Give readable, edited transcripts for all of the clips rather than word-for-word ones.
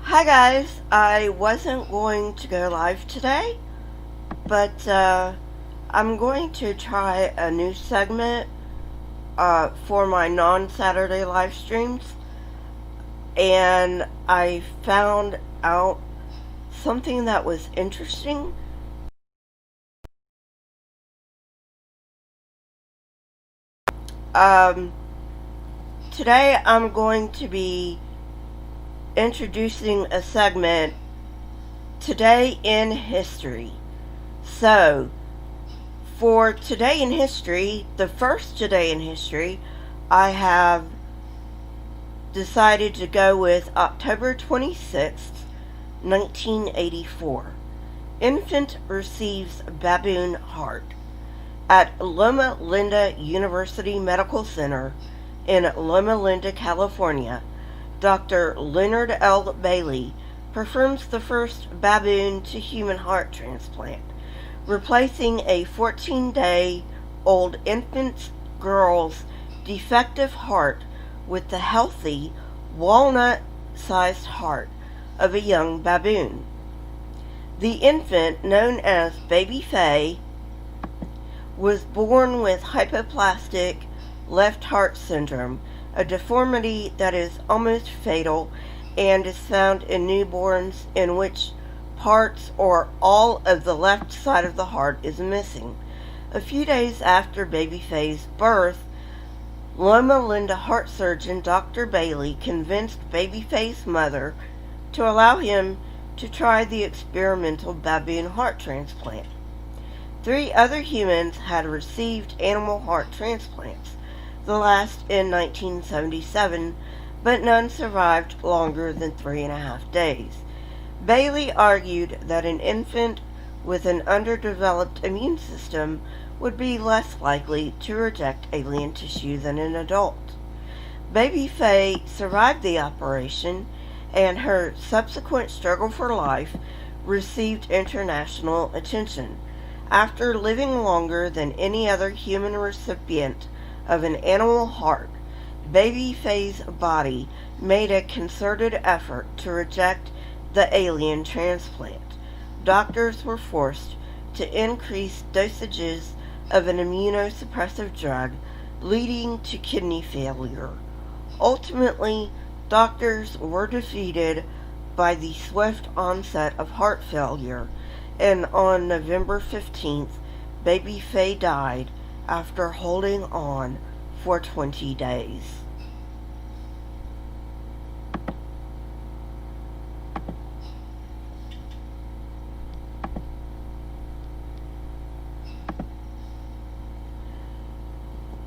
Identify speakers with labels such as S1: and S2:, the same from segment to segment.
S1: Hi guys, I wasn't going to go live today, but I'm going to try a new segment for my non-Saturday live streams, and I found out something that was interesting. Today I'm going to be introducing a segment, Today in History. So, for Today in History, the first Today in History, I have decided to go with October 26th, 1984. Infant receives baboon heart. At Loma Linda University Medical Center in Loma Linda, California, Dr. Leonard L. Bailey performs the first baboon to human heart transplant, replacing a 14-day-old infant girl's defective heart with the healthy, walnut-sized heart of a young baboon. The infant, known as Baby Faye, was born with hypoplastic left heart syndrome, a deformity that is almost fatal and is found in newborns in which parts or all of the left side of the heart is missing. A few days after Baby Faye's birth, Loma Linda heart surgeon Dr. Bailey convinced Baby Faye's mother to allow him to try the experimental baboon heart transplant. 3 other humans had received animal heart transplants, the last in 1977, but none survived longer than 3.5 days. Bailey argued that an infant with an underdeveloped immune system would be less likely to reject alien tissue than an adult. Baby Faye survived the operation, and her subsequent struggle for life received international attention. After living longer than any other human recipient of an animal heart, Baby Faye's body made a concerted effort to reject the alien transplant. Doctors were forced to increase dosages of an immunosuppressive drug, leading to kidney failure. Ultimately, doctors were defeated by the swift onset of heart failure, and on November 15th, Baby Faye died after holding on for 20 days.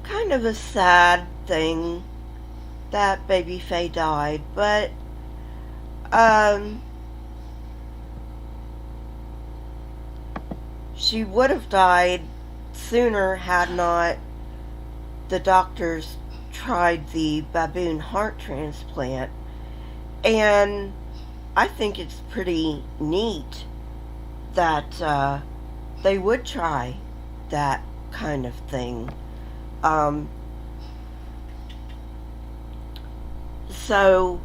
S1: Kind of a sad thing that Baby Faye died, but she would have died sooner had not the doctors tried the baboon heart transplant. And I think it's pretty neat that they would try that kind of thing. So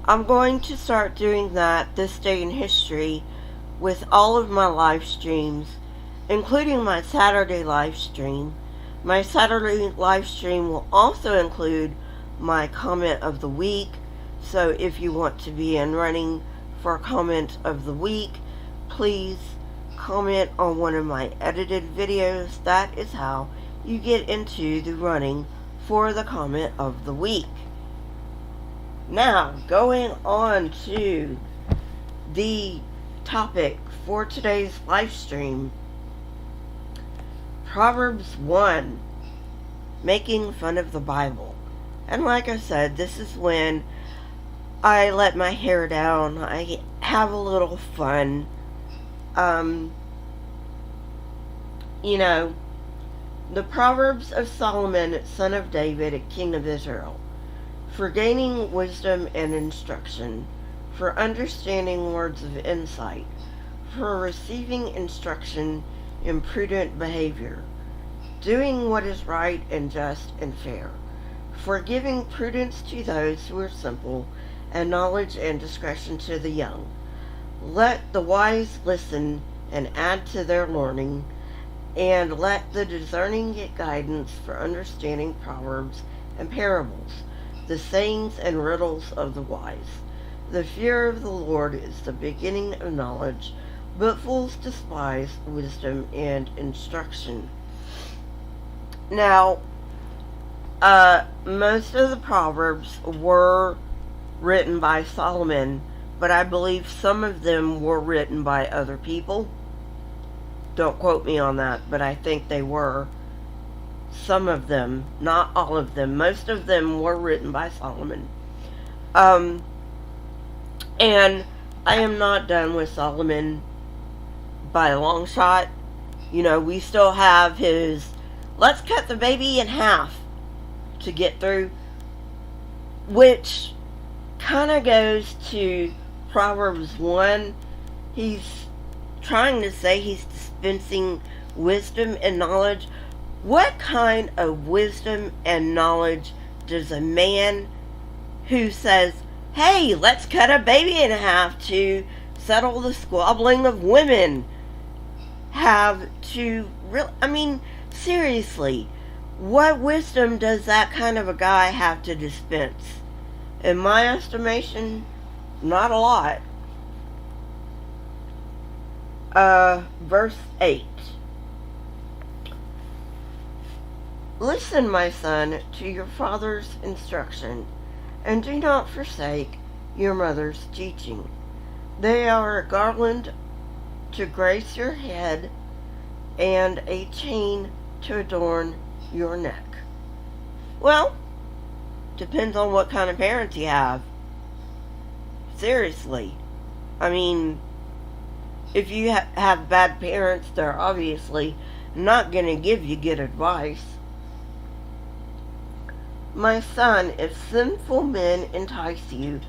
S1: I'm going to start doing that this day in history with all of my live streams, including my Saturday live stream. My Saturday live stream will also include my comment of the week, so if you want to be in running for comment of the week, please comment on one of my edited videos. That is how you get into the running for the comment of the week. Now, going on to the topic for today's live stream. Proverbs 1, making fun of the Bible. And like I said, this is when I let my hair down. I have a little fun. The Proverbs of Solomon, son of David, king of Israel, for gaining wisdom and instruction, for understanding words of insight, for receiving instruction in prudent behavior, doing what is right and just and fair, for giving prudence to those who are simple, and knowledge and discretion to the young. Let the wise listen and add to their learning, and let the discerning get guidance for understanding proverbs and parables, the sayings and riddles of the wise. The fear of the Lord is the beginning of knowledge, but fools despise wisdom and instruction. Now, most of the Proverbs were written by Solomon, but I believe some of them were written by other people. Don't quote me on that, but I think they were. Some of them, not all of them. Most of them were written by Solomon. And I am not done with Solomon by a long shot. We still have his let's cut the baby in half to get through, which kind of goes to Proverbs 1. He's trying to say he's dispensing wisdom and knowledge. What kind of wisdom and knowledge does a man who says, hey, let's cut a baby in half to settle the squabbling of women have to seriously, what wisdom does that kind of a guy have to dispense? In my estimation, not a lot. Verse 8. Listen, my son, to your father's instruction, and do not forsake your mother's teaching. They are a garland to grace your head and a chain to adorn your neck. Well, depends on what kind of parents you have. Seriously. If you have bad parents, they're obviously not going to give you good advice. My son, if sinful men entice you,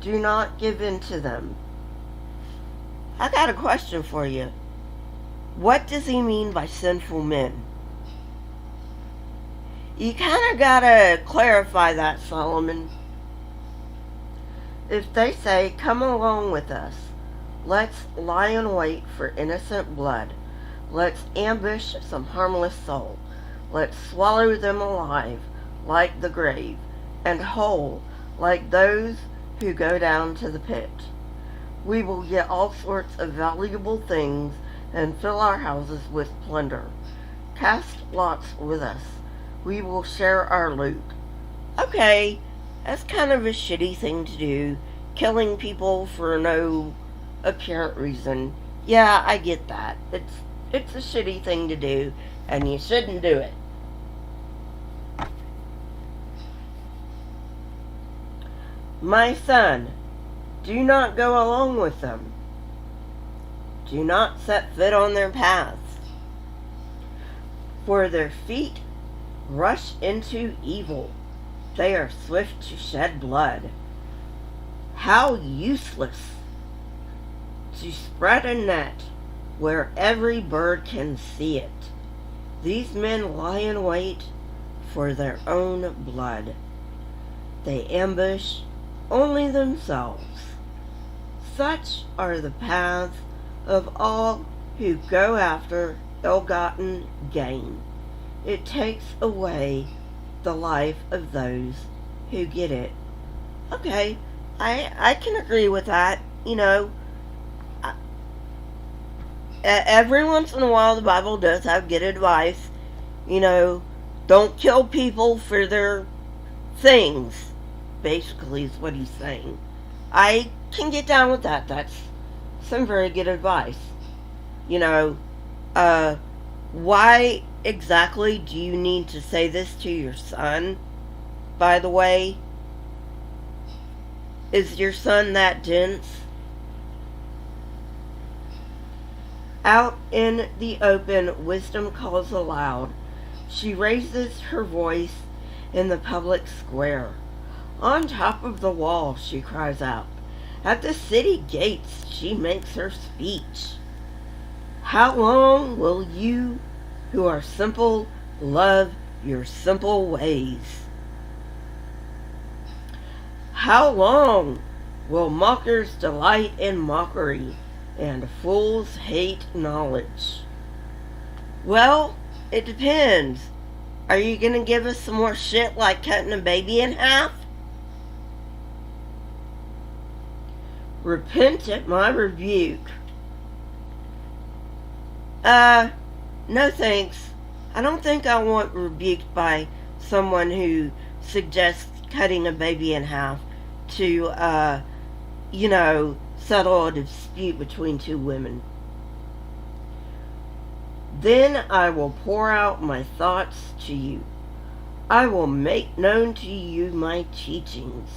S1: do not give in to them. I got a question for you. What does he mean by sinful men? You kind of got to clarify that, Solomon. If they say, come along with us, let's lie in wait for innocent blood. Let's ambush some harmless soul. Let's swallow them alive like the grave, and whole like those who go down to the pit. We will get all sorts of valuable things and fill our houses with plunder. Cast lots with us. We will share our loot. Okay, that's kind of a shitty thing to do, killing people for no apparent reason. Yeah, I get that. It's a shitty thing to do, and you shouldn't do it. My son, do not go along with them. Do not set foot on their paths, for their feet rush into evil. They are swift to shed blood. How useless to spread a net where every bird can see it. These men lie in wait for their own blood. They ambush only themselves. Such are the paths of all who go after ill-gotten gain. It takes away the life of those who get it. Okay, I can agree with that. Every once in a while the Bible does have good advice. Don't kill people for their things, basically is what he's saying. I can get down with that. That's some very good advice. Why exactly do you need to say this to your son, by the way? Is your son that dense? Out in the open, wisdom calls aloud. She raises her voice in the public square. On top of the wall, she cries out. At the city gates, she makes her speech. How long will you who are simple love your simple ways? How long will mockers delight in mockery, and fools hate knowledge. Well, it depends. Are you going to give us some more shit like cutting a baby in half? Repent at my rebuke. No thanks. I don't think I want rebuked by someone who suggests cutting a baby in half to, settle a dispute between two women. Then I will pour out my thoughts to you. I will make known to you my teachings.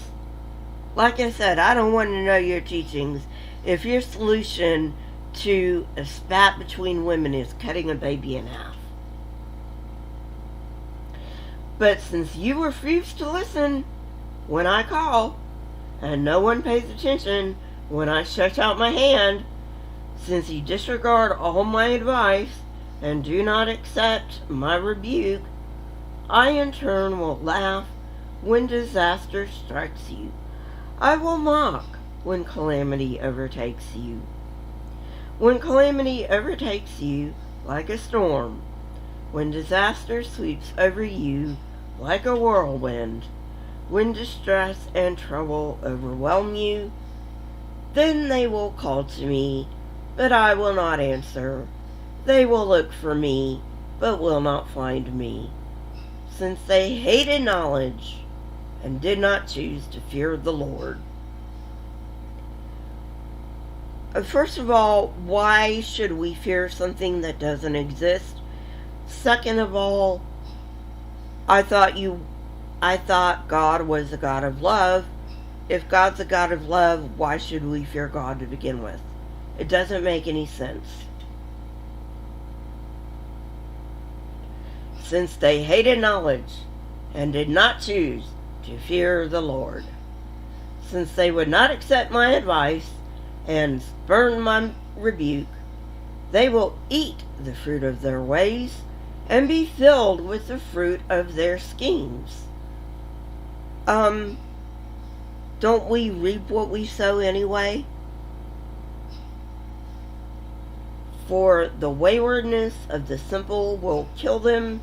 S1: Like I said, I don't want to know your teachings if your solution to a spat between women is cutting a baby in half. But since you refuse to listen when I call, and no one pays attention when I stretch out my hand, since you disregard all my advice and do not accept my rebuke, I in turn will laugh when disaster strikes you. I will mock when calamity overtakes you. When calamity overtakes you like a storm, when disaster sweeps over you like a whirlwind, when distress and trouble overwhelm you, then they will call to me, but I will not answer. They will look for me, but will not find me, since they hated knowledge and did not choose to fear the Lord. First of all, why should we fear something that doesn't exist? Second of all, I thought God was a God of love. If God's a God of love, why should we fear God to begin with? It doesn't make any sense. Since they hated knowledge and did not choose to fear the Lord. Since they would not accept my advice and spurn my rebuke, they will eat the fruit of their ways and be filled with the fruit of their schemes. Don't we reap what we sow anyway? For the waywardness of the simple will kill them,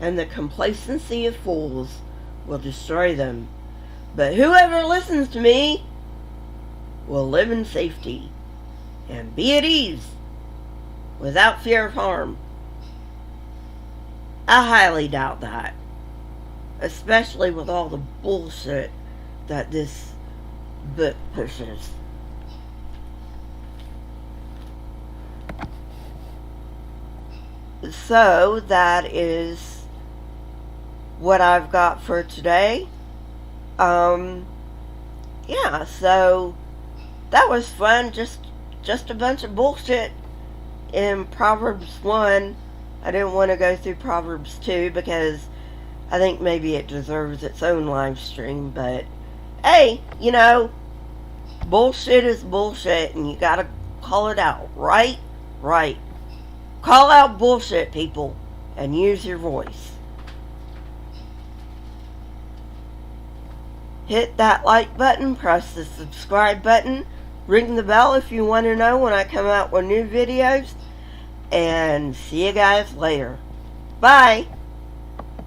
S1: and the complacency of fools will destroy them. But whoever listens to me will live in safety and be at ease without fear of harm. I highly doubt that, especially with all the bullshit that this book pushes. So that is what I've got for today. Yeah, so that was fun. Just a bunch of bullshit in Proverbs 1. I didn't want to go through Proverbs 2 because I think maybe it deserves its own live stream, but hey, bullshit is bullshit and you gotta call it out, right? Right. Call out bullshit, people, and use your voice. Hit that like button, press the subscribe button, ring the bell if you want to know when I come out with new videos, and see you guys later. Bye!